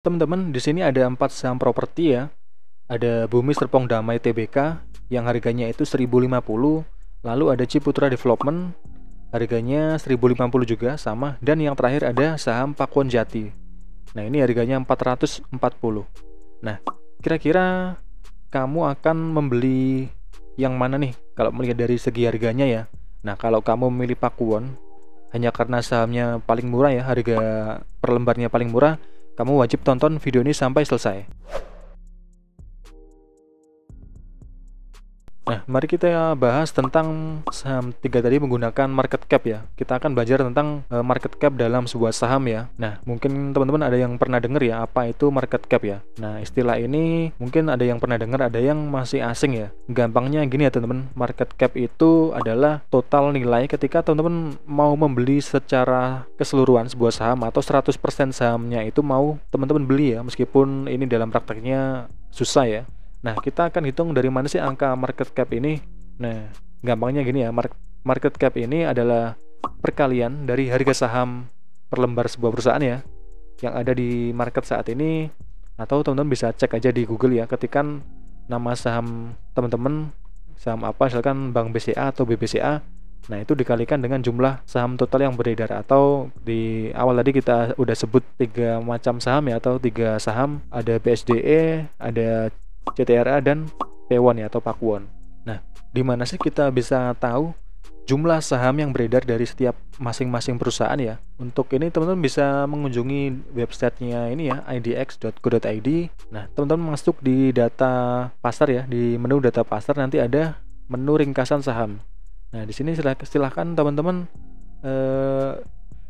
Teman-teman, di sini ada 4 saham properti ya. Ada Bumi Serpong Damai Tbk yang harganya itu 1050, lalu ada Ciputra Development harganya 1050 juga sama, dan yang terakhir ada saham Pakuan Jati. Nah, ini harganya 440. Nah, kira-kira kamu akan membeli yang mana nih kalau melihat dari segi harganya ya? Nah, kalau kamu memilih Pakuan hanya karena sahamnya paling murah ya, harga per lembarnya paling murah, kamu wajib tonton video ini sampai selesai. Nah, mari kita bahas tentang saham 3 tadi menggunakan market cap ya. Kita akan belajar tentang market cap dalam sebuah saham ya. Nah, mungkin teman-teman ada yang pernah dengar ya, apa itu market cap ya. Nah, istilah ini mungkin ada yang pernah dengar, ada yang masih asing ya. Gampangnya gini ya teman-teman, market cap itu adalah total nilai ketika teman-teman mau membeli secara keseluruhan sebuah saham atau 100% sahamnya itu mau teman-teman beli ya, meskipun ini dalam prakteknya susah ya. Nah, kita akan hitung dari mana sih angka market cap ini. Nah, gampangnya gini ya, market cap ini adalah perkalian dari harga saham per lembar sebuah perusahaan ya, yang ada di market saat ini. Atau teman-teman bisa cek aja di Google ya, ketikan nama saham teman-teman, saham apa, misalkan Bank BCA atau BBCA. Nah, itu dikalikan dengan jumlah saham total yang beredar, atau di awal tadi kita udah sebut 3 macam saham ya, atau 3 saham, ada BSDE, ada CTRA, dan P1 ya, atau Pakuwon. Nah, di mana sih kita bisa tahu jumlah saham yang beredar dari setiap masing-masing perusahaan ya? Untuk ini teman-teman bisa mengunjungi websitenya ini ya, idx.co.id. Nah, teman-teman masuk di data pasar ya, di menu data pasar nanti ada menu ringkasan saham. Nah, di sini silahkan teman-teman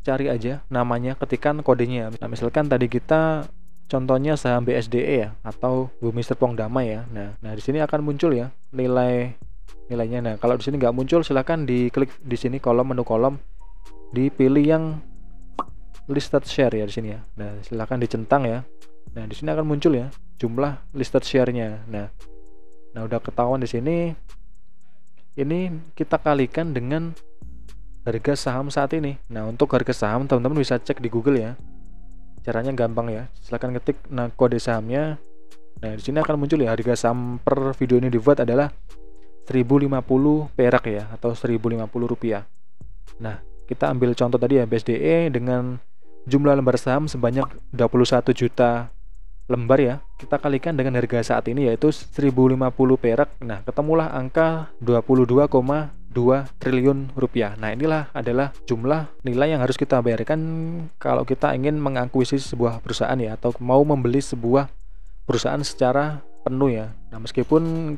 cari aja namanya, ketikan kodenya. Nah, misalkan tadi kita contohnya saham BSDE ya, atau Bumi Serpong Damai ya. Nah di sini akan muncul ya nilainya. Nah, kalau di sini nggak muncul, silahkan diklik di sini menu kolom, dipilih yang listed share ya di sini ya. Nah, silahkan dicentang ya. Nah, di sini akan muncul ya jumlah listed share-nya. Nah udah ketahuan di sini. Ini kita kalikan dengan harga saham saat ini. Nah, untuk harga saham teman-teman bisa cek di Google ya. Caranya gampang ya, silahkan ketik kode sahamnya. Nah, di sini akan muncul ya harga saham per video ini dibuat adalah 1050 perak ya, atau 1050 rupiah. Nah, kita ambil contoh tadi ya, BSDE dengan jumlah lembar saham sebanyak 21 juta lembar ya, kita kalikan dengan harga saat ini yaitu 1050 perak. Nah, ketemulah angka 22,2 triliun rupiah. Nah, inilah adalah jumlah nilai yang harus kita bayarkan kalau kita ingin mengakuisisi sebuah perusahaan ya, atau mau membeli sebuah perusahaan secara penuh ya. Nah, meskipun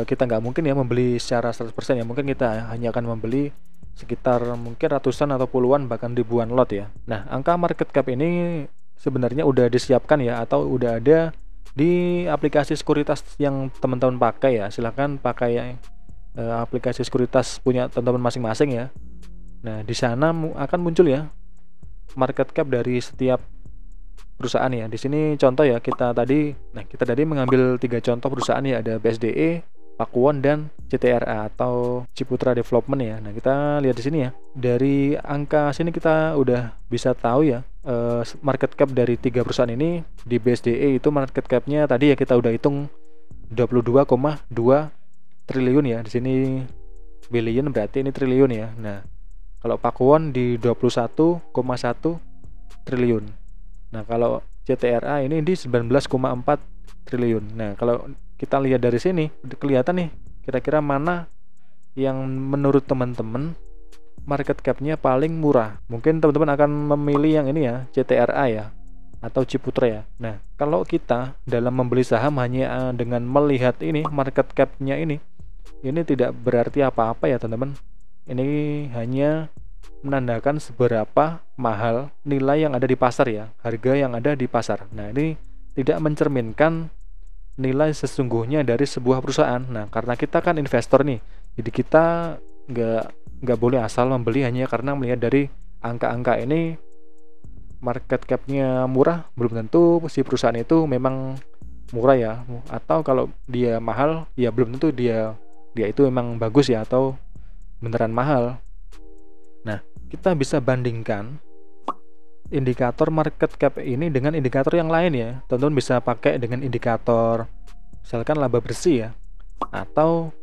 kita nggak mungkin ya membeli secara 100% ya, mungkin kita hanya akan membeli sekitar mungkin ratusan atau puluhan bahkan ribuan lot ya. Nah, angka market cap ini sebenarnya udah disiapkan ya, atau udah ada di aplikasi sekuritas yang teman-teman pakai ya. Silahkan pakai aplikasi sekuritas punya teman-teman masing-masing ya. Nah, di sana akan muncul ya market cap dari setiap perusahaan ya. Di sini contoh ya, kita tadi mengambil 3 contoh perusahaan ya, ada BSDE, Pakuwon, dan CTRA atau Ciputra Development ya. Nah, kita lihat di sini ya. Dari angka sini kita udah bisa tahu ya market cap dari 3 perusahaan ini. Di BSDE itu market capnya tadi ya kita udah hitung 22,2 triliun ya. Di sini billion berarti ini triliun ya. Nah, kalau Pakuwon di 21,1 triliun. Nah, kalau CTRA ini di 19,4 triliun. Nah, kalau kita lihat dari sini kelihatan nih kira-kira mana yang menurut teman-teman market capnya paling murah. Mungkin teman-teman akan memilih yang ini ya, CTRA ya, atau Ciputra ya. Nah, kalau kita dalam membeli saham hanya dengan melihat ini market capnya ini tidak berarti apa-apa ya teman-teman. Ini hanya menandakan seberapa mahal nilai yang ada di pasar ya, harga yang ada di pasar. Nah, ini tidak mencerminkan nilai sesungguhnya dari sebuah perusahaan. Nah, karena kita kan investor nih, jadi kita nggak boleh asal membeli hanya karena melihat dari angka-angka ini. Market capnya murah belum tentu si perusahaan itu memang murah ya, atau kalau dia mahal ya belum tentu dia itu memang bagus ya, atau beneran mahal. Nah, kita bisa bandingkan indikator market cap ini dengan indikator yang lain ya. Teman-teman bisa pakai dengan indikator misalkan laba bersih ya, atau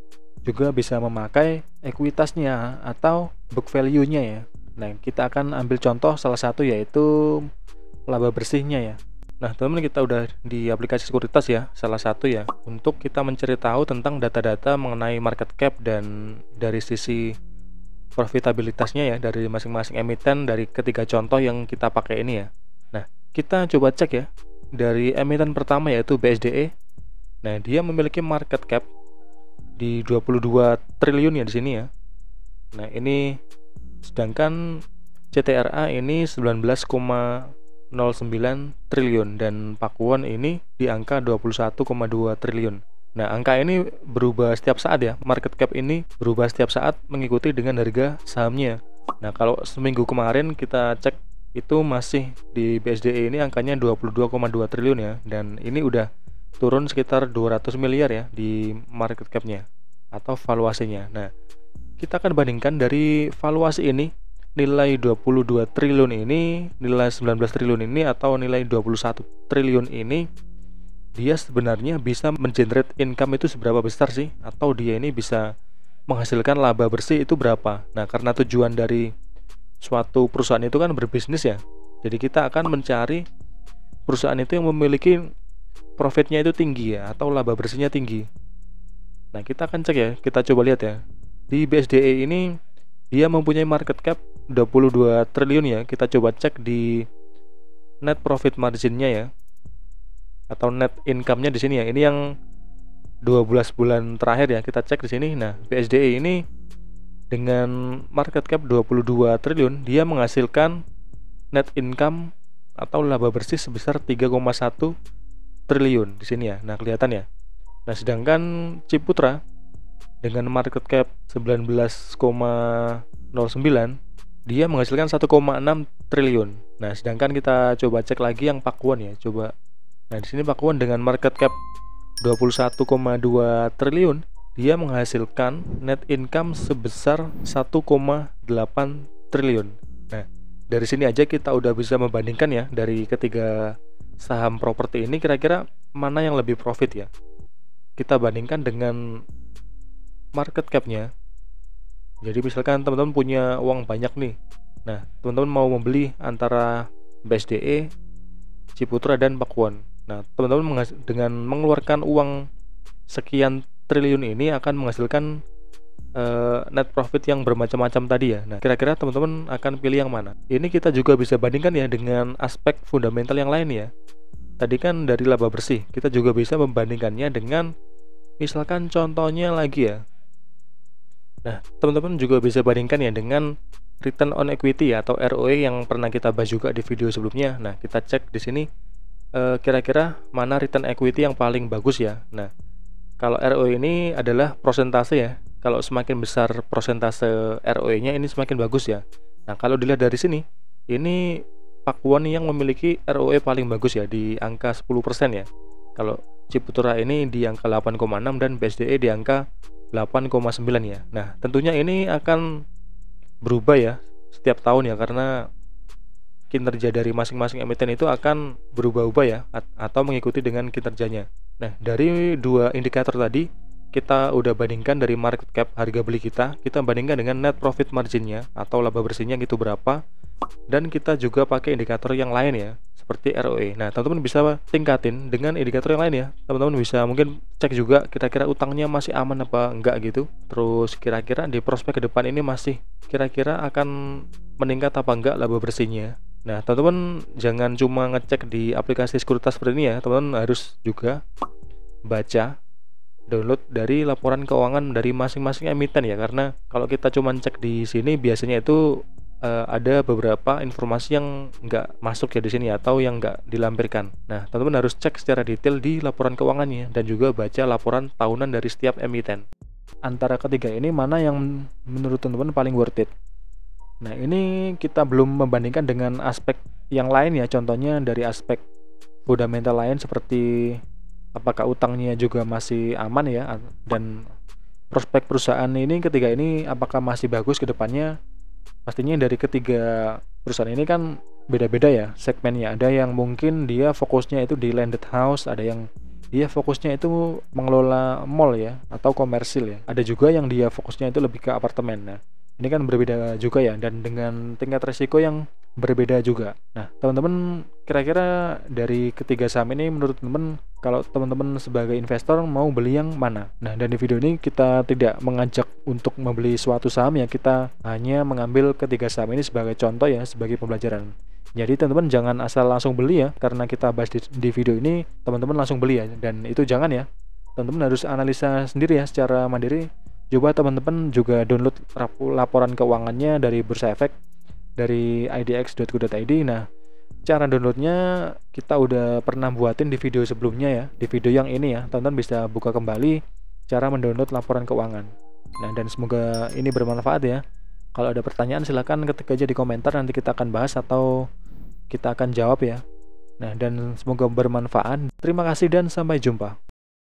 juga bisa memakai ekuitasnya atau book value-nya ya. Nah, kita akan ambil contoh salah satu yaitu laba bersihnya ya. Nah, teman-teman, kita udah di aplikasi sekuritas ya, salah satu ya, untuk kita mencari tahu tentang data-data mengenai market cap dan dari sisi profitabilitasnya ya, dari masing-masing emiten dari ketiga contoh yang kita pakai ini ya. Nah, kita coba cek ya, dari emiten pertama yaitu BSDE. Nah, dia memiliki market cap di 22 triliun ya di sini ya. Nah, ini sedangkan CTRA ini 19,09 triliun dan Pakuwon ini di angka 21,2 triliun. Nah, angka ini berubah setiap saat ya. Market cap ini berubah setiap saat mengikuti dengan harga sahamnya. Nah, kalau seminggu kemarin kita cek itu masih di BSDE ini angkanya 22,2 triliun ya, dan ini udah turun sekitar 200 miliar ya di market capnya atau valuasinya. Nah, kita akan bandingkan dari valuasi ini, nilai 22 triliun ini, nilai 19 triliun ini, atau nilai 21 triliun ini, dia sebenarnya bisa mengenerate income itu seberapa besar sih, atau dia ini bisa menghasilkan laba bersih itu berapa. Nah, karena tujuan dari suatu perusahaan itu kan berbisnis ya, jadi kita akan mencari perusahaan itu yang memiliki profitnya itu tinggi ya, atau laba bersihnya tinggi. Nah, kita akan cek ya, kita coba lihat ya. Di BSDE ini dia mempunyai market cap 22 triliun ya. Kita coba cek di net profit marginnya ya, atau net income-nya di sini ya. Ini yang 12 bulan terakhir ya, kita cek di sini. Nah, BSDE ini dengan market cap 22 triliun, dia menghasilkan net income atau laba bersih sebesar 3,1 triliun di sini ya. Nah, kelihatan ya. Nah, sedangkan Ciputra dengan market cap 19,09, dia menghasilkan 1,6 triliun. Nah, sedangkan kita coba cek lagi yang Pakuwon ya, coba. Nah, di sini Pakuwon dengan market cap 21,2 triliun, dia menghasilkan net income sebesar 1,8 triliun. Nah, dari sini aja kita udah bisa membandingkan ya, dari ketiga saham properti ini kira-kira mana yang lebih profit ya. Kita bandingkan dengan market cap-nya. Jadi misalkan teman-teman punya uang banyak nih. Nah, teman-teman mau membeli antara BSDE, Ciputra, dan Pakuwon. Nah, teman-teman dengan mengeluarkan uang sekian triliun ini akan menghasilkan net profit yang bermacam-macam tadi ya. Nah, kira-kira teman-teman akan pilih yang mana? Ini kita juga bisa bandingkan ya dengan aspek fundamental yang lain ya. Tadi kan dari laba bersih, kita juga bisa membandingkannya dengan misalkan contohnya lagi ya. Nah, teman-teman juga bisa bandingkan ya dengan return on equity ya, atau ROE yang pernah kita bahas juga di video sebelumnya. Nah, kita cek di sini kira-kira mana return equity yang paling bagus ya. Nah, kalau ROE ini adalah prosentase ya. Kalau semakin besar prosentase ROE-nya ini semakin bagus ya. Nah, kalau dilihat dari sini, ini Pakuwon yang memiliki ROE paling bagus ya, di angka 10% ya. Kalau Ciputra ini di angka 8,6 dan BSDE di angka 8,9 ya. Nah, tentunya ini akan berubah ya setiap tahun ya, karena kinerja dari masing-masing emiten itu akan berubah-ubah ya, atau mengikuti dengan kinerjanya. Nah, dari dua indikator tadi kita udah bandingkan dari market cap, harga beli kita bandingkan dengan net profit marginnya atau laba bersihnya gitu berapa, dan kita juga pakai indikator yang lain ya, seperti ROE. Nah, teman-teman bisa tingkatin dengan indikator yang lain ya. Teman-teman bisa mungkin cek juga kira-kira utangnya masih aman apa enggak gitu. Terus kira-kira di prospek ke depan ini masih kira-kira akan meningkat apa enggak laba bersihnya. Nah, teman-teman jangan cuma ngecek di aplikasi sekuritas seperti ini ya. Teman-teman harus juga baca, download dari laporan keuangan dari masing-masing emiten ya, karena kalau kita cuma cek di sini biasanya itu ada beberapa informasi yang nggak masuk ya di sini, atau yang nggak dilampirkan. Nah, teman-teman harus cek secara detail di laporan keuangannya dan juga baca laporan tahunan dari setiap emiten. Antara ketiga ini mana yang menurut teman-teman paling worth it? Nah, ini kita belum membandingkan dengan aspek yang lain ya, contohnya dari aspek fundamental lain seperti apakah utangnya juga masih aman ya, dan prospek perusahaan ini ketiga ini apakah masih bagus ke depannya. Pastinya dari ketiga perusahaan ini kan beda-beda ya segmennya. Ada yang mungkin dia fokusnya itu di landed house, ada yang dia fokusnya itu mengelola mall ya atau komersil ya. Ada juga yang dia fokusnya itu lebih ke apartemen. Nah, ini kan berbeda juga ya, dan dengan tingkat resiko yang berbeda juga. Nah, teman-teman kira-kira dari ketiga saham ini menurut teman, kalau teman-teman sebagai investor mau beli yang mana? Nah, dan di video ini kita tidak mengajak untuk membeli suatu saham ya, kita hanya mengambil ketiga saham ini sebagai contoh ya, sebagai pembelajaran. Jadi teman-teman jangan asal langsung beli ya, karena kita bahas di video ini teman-teman langsung beli ya, dan itu jangan ya. Teman-teman harus analisa sendiri ya secara mandiri. Coba teman-teman juga download laporan keuangannya dari Bursa Efek, dari idx.co.id. Nah, cara downloadnya kita udah pernah buatin di video sebelumnya ya, di video yang ini ya. Teman-teman bisa buka kembali cara mendownload laporan keuangan. Nah, dan semoga ini bermanfaat ya. Kalau ada pertanyaan silahkan ketik aja di komentar, nanti kita akan bahas atau kita akan jawab ya. Nah, dan semoga bermanfaat. Terima kasih dan sampai jumpa.